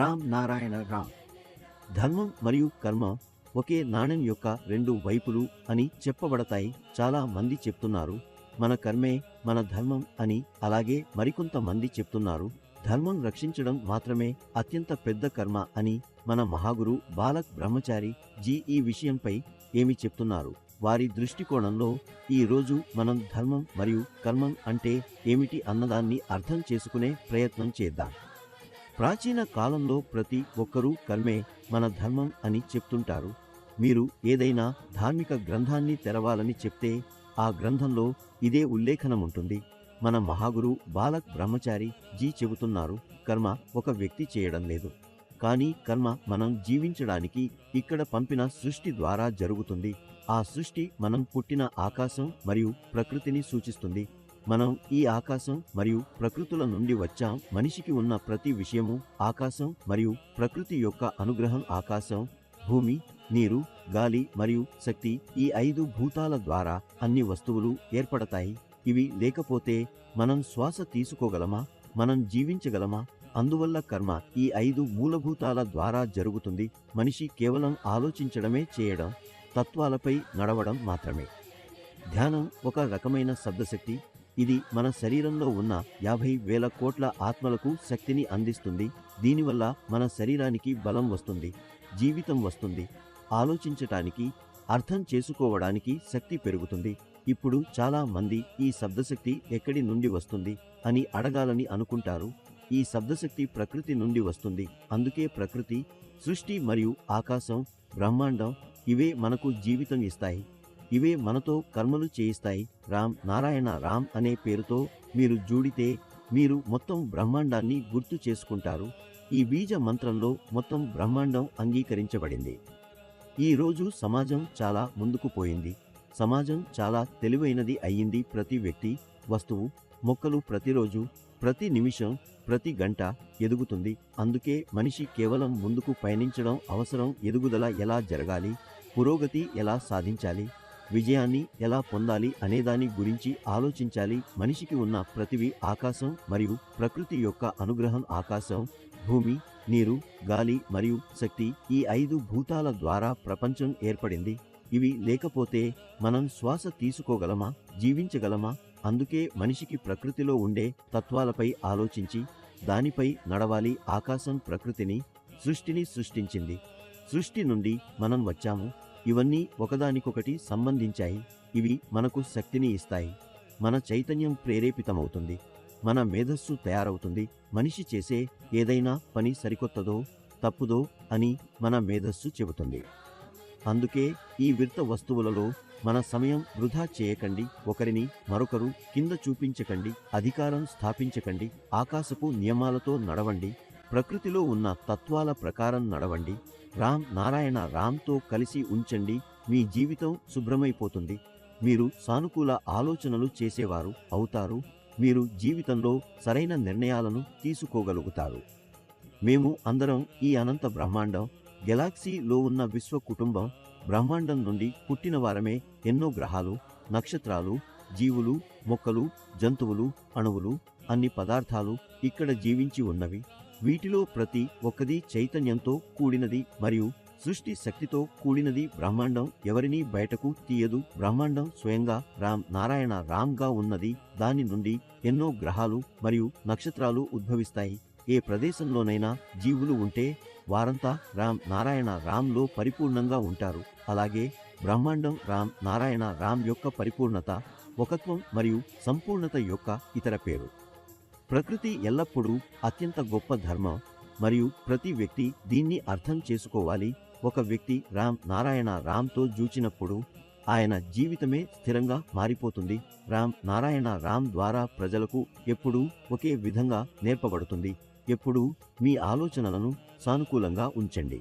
రామ్ నారాయణ రామ్. ధర్మం మరియు కర్మ ఒకే నాణెం యొక్క రెండు వైపులు అని చెప్పబడతాయి. చాలా మంది చెప్తున్నారు మన కర్మే మన ధర్మం అని. అలాగే మరికొంతమంది చెప్తున్నారు ధర్మం రక్షించడం మాత్రమే అత్యంత పెద్ద కర్మ అని. మన మహాగురు బాలక్ బ్రహ్మచారి జీ ఈ విషయంపై ఏమి చెప్తున్నారు? వారి దృష్టికోణంలో ఈ రోజు మనం ధర్మం మరియు కర్మం అంటే ఏమిటి అన్నదాన్ని అర్థం చేసుకునే ప్రయత్నం చేద్దాం. ప్రాచీన కాలంలో ప్రతి ఒక్కరూ కర్మే మన ధర్మం అని చెప్తుంటారు. మీరు ఏదైనా ధార్మిక గ్రంథాన్ని తెరవాలని చెప్తే ఆ గ్రంథంలో ఇదే ఉల్లేఖనముంటుంది. మన మహాగురు బాలక్ బ్రహ్మచారి జీ చెబుతున్నారు కర్మ ఒక వ్యక్తి చేయడం లేదు, కానీ కర్మ మనం జీవించడానికి ఇక్కడ పంపిన సృష్టి ద్వారా జరుగుతుంది. ఆ సృష్టి మనం పుట్టిన ఆకాశం మరియు ప్రకృతిని సూచిస్తుంది. మనం ఈ ఆకాశం మరియు ప్రకృతుల నుండి వచ్చాం. మనిషికి ఉన్న ప్రతి విషయము ఆకాశం మరియు ప్రకృతి యొక్క అనుగ్రహం. ఆకాశం, భూమి, నీరు, గాలి మరియు శక్తి, ఈ 5 భూతాల ద్వారా అన్ని వస్తువులు ఏర్పడతాయి. ఇవి లేకపోతే మనం శ్వాస తీసుకోగలమా? మనం జీవించగలమా? అందువల్ల కర్మ ఈ 5 మూలభూతాల ద్వారా జరుగుతుంది. మనిషి కేవలం ఆలోచించడమే చేయడం, తత్వాలపై నడవడం మాత్రమే. ధ్యానం ఒక రకమైన శబ్దశక్తి. ఇది మన శరీరంలో ఉన్న 50,000 కోట్ల ఆత్మలకు శక్తిని అందిస్తుంది. దీనివల్ల మన శరీరానికి బలం వస్తుంది, జీవితం వస్తుంది, ఆలోచించటానికి, అర్థం చేసుకోవడానికి శక్తి పెరుగుతుంది. ఇప్పుడు చాలా మంది ఈ శబ్దశక్తి ఎక్కడి నుండి వస్తుంది అని అడగాలని అనుకుంటారు. ఈ శబ్దశక్తి ప్రకృతి నుండి వస్తుంది. అందుకే ప్రకృతి, సృష్టి మరియు ఆకాశం, బ్రహ్మాండం ఇవే మనకు జీవితం ఇస్తాయి. ఇవే మనతో కర్మలు చేయిస్తాయి. రామ్ నారాయణ రామ్ అనే పేరుతో మీరు జూడితే మీరు మొత్తం బ్రహ్మాండాన్ని గుర్తు చేసుకుంటారు. ఈ బీజ మంత్రంలో మొత్తం బ్రహ్మాండం అంగీకరించబడింది. ఈ రోజు సమాజం చాలా ముందుకు పోయింది. సమాజం చాలా తెలివైనది అయ్యింది. ప్రతి వ్యక్తి, వస్తువు, మొక్కలు ప్రతిరోజు, ప్రతి నిమిషం, ప్రతి గంట ఎదుగుతుంది. అందుకే మనిషి కేవలం ముందుకు పయనించడం అవసరం. ఎదుగుదల ఎలా జరగాలి, పురోగతి ఎలా సాధించాలి, విజయాన్ని ఎలా పొందాలి అనేదాని గురించి ఆలోచించాలి. మనిషికి ఉన్న ప్రతివి ఆకాశం మరియు ప్రకృతి యొక్క అనుగ్రహం. ఆకాశం, భూమి, నీరు, గాలి మరియు శక్తి, ఈ 5 భూతాల ద్వారా ప్రపంచం ఏర్పడింది. ఇవి లేకపోతే మనం శ్వాస తీసుకోగలమా? జీవించగలమా? అందుకే మనిషికి ప్రకృతిలో ఉండే తత్వాలపై ఆలోచించి దానిపై నడవాలి. ఆకాశం ప్రకృతిని, సృష్టిని సృష్టించింది. సృష్టి నుండి మనం వచ్చాము. ఇవన్నీ ఒకదానికొకటి సంబంధించాయి. ఇవి మనకు శక్తిని ఇస్తాయి. మన చైతన్యం ప్రేరేపితమవుతుంది. మన మేధస్సు తయారవుతుంది. మనిషి చేసే ఏదైనా పని సరికొత్తదో తప్పుదో అని మన మేధస్సు చెబుతుంది. అందుకే ఈ విర్త వస్తువులలో మన సమయం వృధా చేయకండి. ఒకరిని మరొకరు కింద చూపించకండి. అధికారం స్థాపించకండి. ఆకాశపు నియమాలతో నడవండి. ప్రకృతిలో ఉన్న తత్వాల ప్రకారం నడవండి. రామ్ నారాయణ రామ్తో కలిసి ఉంచండి. మీ జీవితం శుభ్రమైపోతుంది. మీరు సానుకూల ఆలోచనలు చేసేవారు అవుతారు. మీరు జీవితంలో సరైన నిర్ణయాలను తీసుకోగలుగుతారు. మేము అందరం ఈ అనంత బ్రహ్మాండం, గెలాక్సీలో ఉన్న విశ్వ కుటుంబం, బ్రహ్మాండం నుండి పుట్టిన వారమే. ఎన్నో గ్రహాలు, నక్షత్రాలు, జీవులు, మొక్కలు, జంతువులు, అణువులు, అన్ని పదార్థాలు ఇక్కడ జీవించి ఉన్నవి. వీటిలో ప్రతి ఒక్కది చైతన్యంతో కూడినది మరియు సృష్టి శక్తితో కూడినది. బ్రహ్మాండం ఎవరినీ బయటకు తీయదు. బ్రహ్మాండం స్వయంగా రామ్ నారాయణ రామ్గా ఉన్నది. దాని నుండి ఎన్నో గ్రహాలు మరియు నక్షత్రాలు ఉద్భవిస్తాయి. ఏ ప్రదేశంలోనైనా జీవులు ఉంటే వారంతా రామ్ నారాయణ రామ్లో పరిపూర్ణంగా ఉంటారు. అలాగే బ్రహ్మాండం రామ్ నారాయణ రామ్ యొక్క పరిపూర్ణత, ఒకత్వం మరియు సంపూర్ణత యొక్క ఇతర పేరు. ప్రకృతి ఎల్లప్పుడూ అత్యంత గొప్ప ధర్మం మరియు ప్రతి వ్యక్తి దీన్ని అర్థం చేసుకోవాలి. ఒక వ్యక్తి రామ్ నారాయణ రామ్తో జూచినప్పుడు ఆయన జీవితమే స్థిరంగా మారిపోతుంది. రామ్ నారాయణ రామ్ ద్వారా ప్రజలకు ఎప్పుడూ ఒకే విధంగా నేర్పబడుతుంది. ఎప్పుడూ మీ ఆలోచనలను సానుకూలంగా ఉంచండి.